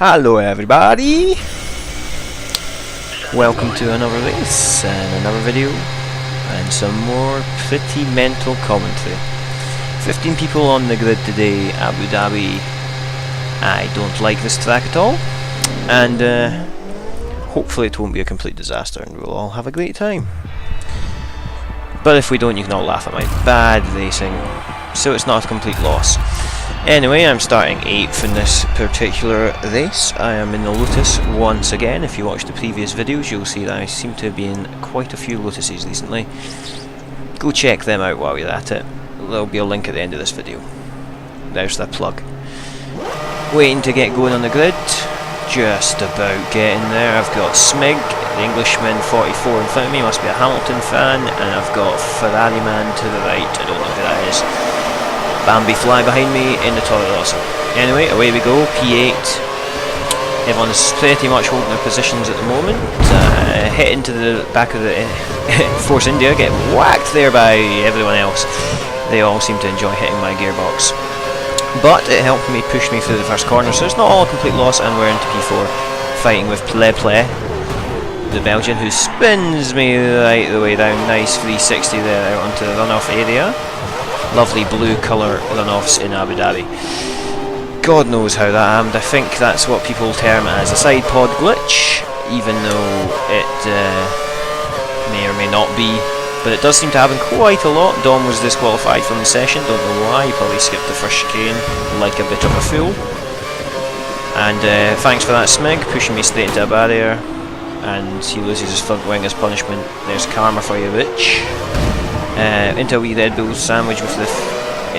Hello everybody, welcome to another race and another video and some more pretty mental commentary. 15 people on the grid today, Abu Dhabi. I don't like this track at all, and hopefully it won't be a complete disaster and we'll all have a great time. But if we don't, you can all laugh at my bad racing, so it's not a complete loss. Anyway, I'm starting 8th in this particular race. I am in the Lotus once again. If you watch the previous videos, you'll see that I seem to have been in quite a few Lotuses recently. Go check them out while you're at it. There'll be a link at the end of this video. There's the plug. Waiting to get going on the grid. Just about getting there. I've got Smig, the Englishman 44 in front of me, must be a Hamilton fan, and I've got Ferrari man to the right, I don't know who that is. Bambi Fly behind me in the Toro Rosso. Anyway, away we go, P8. Everyone's pretty much holding their positions at the moment. Hit into the back of the Force India, get whacked there by everyone else. They all seem to enjoy hitting my gearbox. But it helped me push me through the first corner, so it's not all a complete loss, and we're into P4, fighting with Ple, the Belgian, who spins me right the way down. Nice 360 there out onto the runoff area. Lovely blue colour runoffs in Abu Dhabi. God knows how that happened. I think that's what people term as a side pod glitch, even though it may or may not be. But it does seem to happen quite a lot. Dom was disqualified from the session, don't know why, he probably skipped the first chicane like a bit of a fool. And thanks for that, Smig, pushing me straight into a barrier. And he loses his front wing as punishment. There's karma for you, bitch. Into a wee Red Bull sandwich with the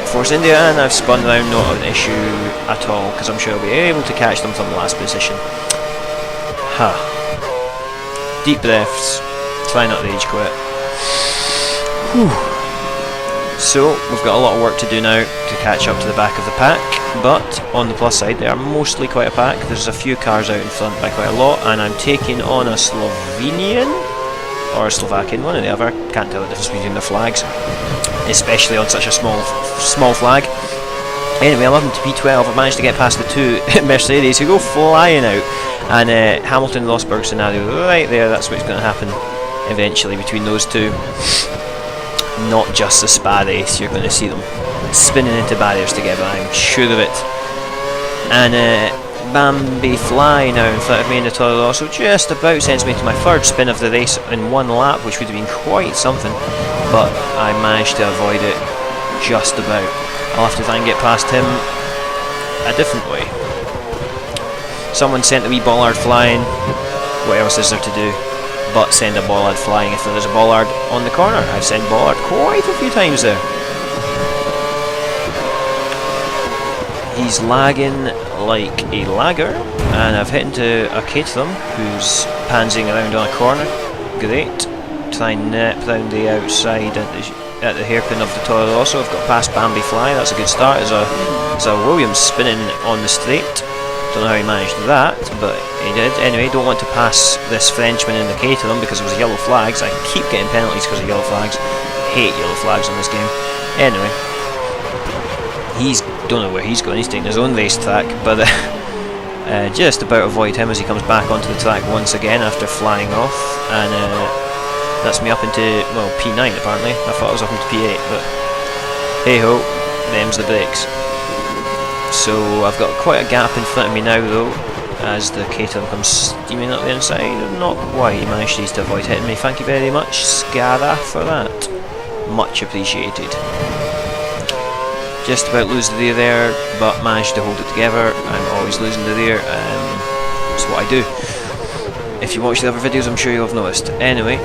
Force India, and I've spun around, not an issue at all, because I'm sure I'll be able to catch them from the last position. Ha. Deep breaths, try not to rage quit. Whew. So, we've got a lot of work to do now to catch up to the back of the pack, but on the plus side, they are mostly quite a pack. There's a few cars out in front by quite a lot, and I'm taking on a Slovenian or a Slovakian, one or the other. Can't tell the difference between the flags, especially on such a small flag. Anyway, I'm up into P12. I've managed to get past the two Mercedes who go flying out, and Hamilton Rosberg scenario right there. That's what's going to happen eventually between those two. Not just a spa race, you're going to see them spinning into barriers together, I'm sure of it. And Bambi Fly now in front of me in the Toro Rosso just about sends me to my third spin of the race in one lap, which would have been quite something, but I managed to avoid it just about. I'll have to try and get past him a different way. Someone sent a wee bollard flying. What else is there to do but send a bollard flying if there is a bollard on the corner? I've sent bollard quite a few times there. He's lagging like a lagger, and I've hit into a Caterham who's pansing around on a corner. Great. Try and nip round the outside at the hairpin of the Toro Rosso. I've got past Bambi Fly, that's a good start. There's a Williams spinning on the straight. Don't know how he managed that, but he did. Anyway, don't want to pass this Frenchman in the Caterham because it was yellow flags. I keep getting penalties because of yellow flags. Hate yellow flags in this game. Anyway, don't know where he's going. He's taking his own racetrack, but just about avoid him as he comes back onto the track once again after flying off, and that's me up into, well, P9 apparently. I thought I was up into P8, but hey ho, them's the brakes. So I've got quite a gap in front of me now though, as the Caterham comes steaming up the inside. Not quite, he managed to avoid hitting me. Thank you very much, Scara, for that. Much appreciated. Just about lose the rear there, but managed to hold it together. I'm always losing the rear, that's what I do. If you watch the other videos, I'm sure you'll have noticed. Anyway,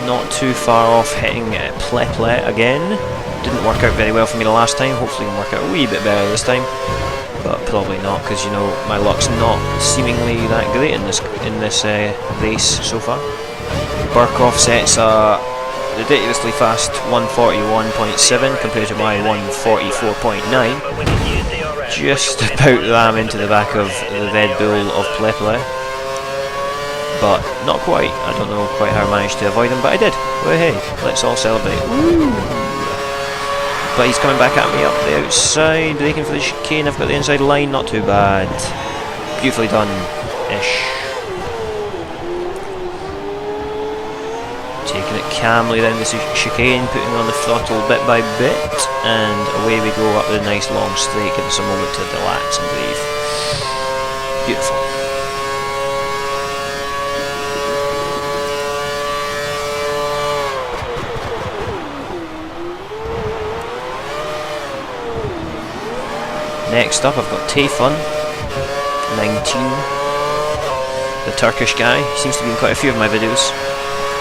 not too far off hitting Ple again. Didn't work out very well for me the last time. Hopefully it can work out a wee bit better this time, but probably not, because you know my luck's not seemingly that great in this race so far. Burkhoff sets a ridiculously fast 141.7 compared to my 144.9. Just about ram into the back of the Red Bull of Ple, but not quite. I don't know quite how I managed to avoid him, but I did. Well, hey, let's all celebrate. Woo! but he's coming back at me up the outside, breaking for the chicane. I've got the inside line, not too bad. Beautifully done-ish. Taking it calmly down the chicane, putting on the throttle bit by bit, and away we go up the nice long straight. Give us a moment to relax and breathe. Beautiful. Next up, I've got Tayfun, 19, the Turkish guy. He seems to be in quite a few of my videos.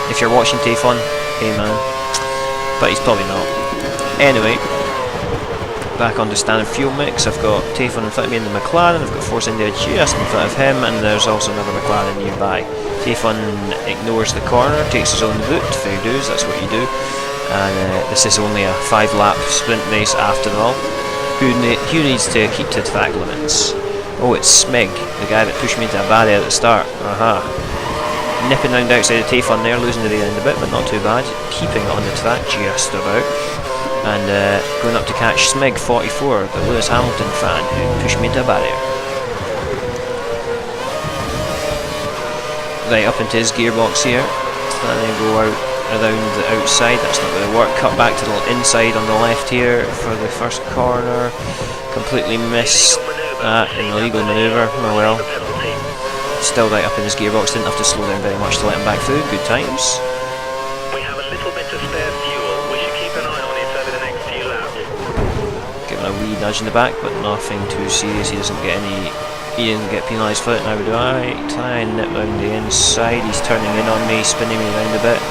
If you're watching Tayfun, hey man, but he's probably not. Anyway, back on the standard fuel mix. I've got Tayfun in front of me in the McLaren. I've got Force India just in front of him, and there's also another McLaren nearby. Tayfun ignores the corner, takes his own route. Fair dues, that's what you do. And this is only a 5-lap sprint race after all. Who needs to keep to track limits? Oh, it's Smig, the guy that pushed me into a barrier at the start. Aha. Nipping round outside of Tayfun there, losing the rear end a bit, but not too bad. Keeping it on the track just about. And going up to catch Smig 44, the Lewis Hamilton fan who pushed me into a barrier. Right up into his gearbox here. Trying to go out around the outside, that's not going to work. Cut back to the inside on the left here for the first corner. Completely missed that illegal manoeuvre. Oh well. Still right up in his gearbox, didn't have to slow down very much to let him back through. Good times. We have a little bit of spare fuel. We should keep an eye on it over the next few laps. Giving a wee nudge in the back, but nothing too serious. He doesn't get penalised for it. Now do I try and nip round the inside. He's turning in on me, spinning me around a bit.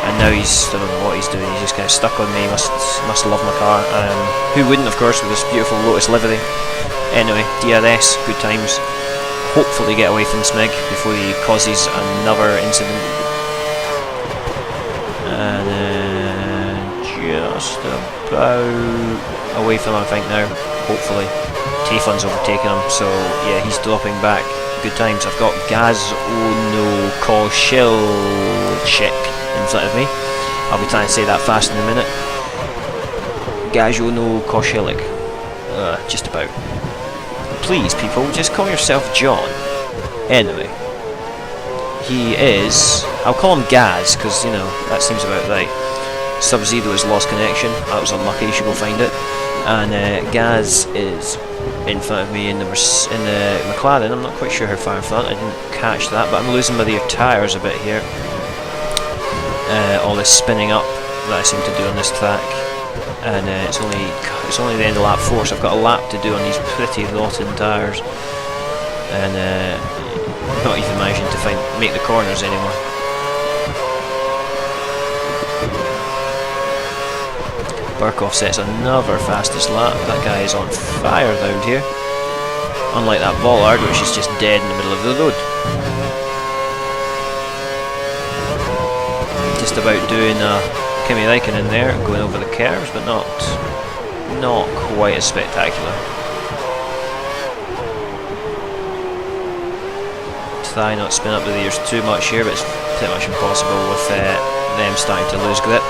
And now I don't know what he's doing, he's just kind of stuck on me. Must love my car. Who wouldn't, of course, with this beautiful Lotus livery. Anyway, DRS, good times. Hopefully get away from Smig before he causes another incident. And just about away from him, I think now. Hopefully. Tayfun's overtaking him, so yeah, he's dropping back. Good times. I've got Gazono Koshilchik in front of me. I'll be trying to say that fast in a minute. Gazono Koshilik. Just about. Please, people, just call yourself John. Anyway, he is. I'll call him Gaz because you know that seems about right. Sub-Zero has lost connection. That was unlucky. You should go find it. And Gaz is in front of me in the McLaren. I'm not quite sure how far in front. I didn't catch that, but I'm losing my rear tyres a bit here. All this spinning up that I seem to do on this track, and it's only the end of lap 4, so I've got a lap to do on these pretty rotten tyres, and not even managing to make the corners anymore. Burkhoff sets another fastest lap. That guy is on fire round here. Unlike that bollard, which is just dead in the middle of the road. Just about doing Kimi Räikkönen there, going over the curves, but not quite as spectacular. Try not to spin up the rears too much here, but it's pretty much impossible with them starting to lose grip.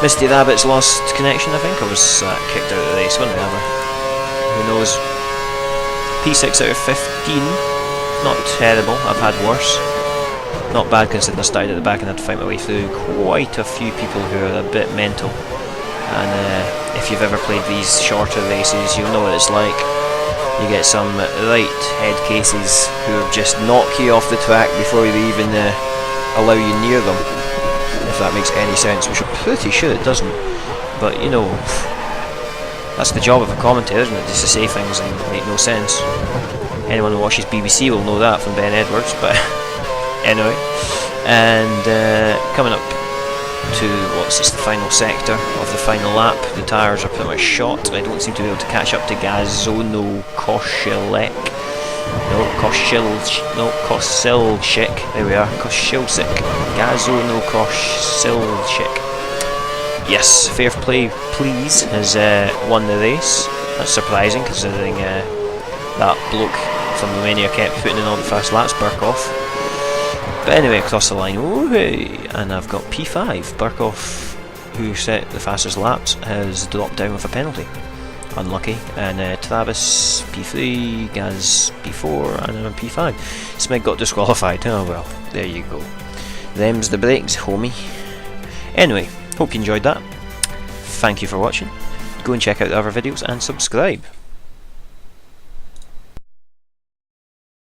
Misty Rabbit's lost connection, I think, or was kicked out of the race, one or the other. Who knows? P6 out of 15, not terrible, I've had worse. Not bad considering I started at the back and had to fight my way through quite a few people who are a bit mental. And if you've ever played these shorter races, you'll know what it's like. You get some right head cases who have just knock you off the track before they even allow you near them. If that makes any sense, which I'm pretty sure it doesn't. But you know, that's the job of a commentator, isn't it? Just to say things and make no sense. Anyone who watches BBC will know that from Ben Edwards, but anyway. And coming up to what's this, the final sector of the final lap. The tyres are pretty much shot. I don't seem to be able to catch up to Gazono Koshilek. Kosilchik. There we are. Kosilchik. Gazono Kosilchik. Yes, fair play, please, has won the race. That's surprising considering that bloke from Romania kept putting in all the fast laps, Burkhoff. But anyway, across the line, woohoo! And I've got P5. Burkhoff who set the fastest laps, has dropped down with a penalty. Unlucky. And Travis P3, Gaz P4, and I'm P5. Smig got disqualified. Oh well, there you go. Them's the breaks, homie. Anyway, hope you enjoyed that. Thank you for watching. Go and check out the other videos and subscribe.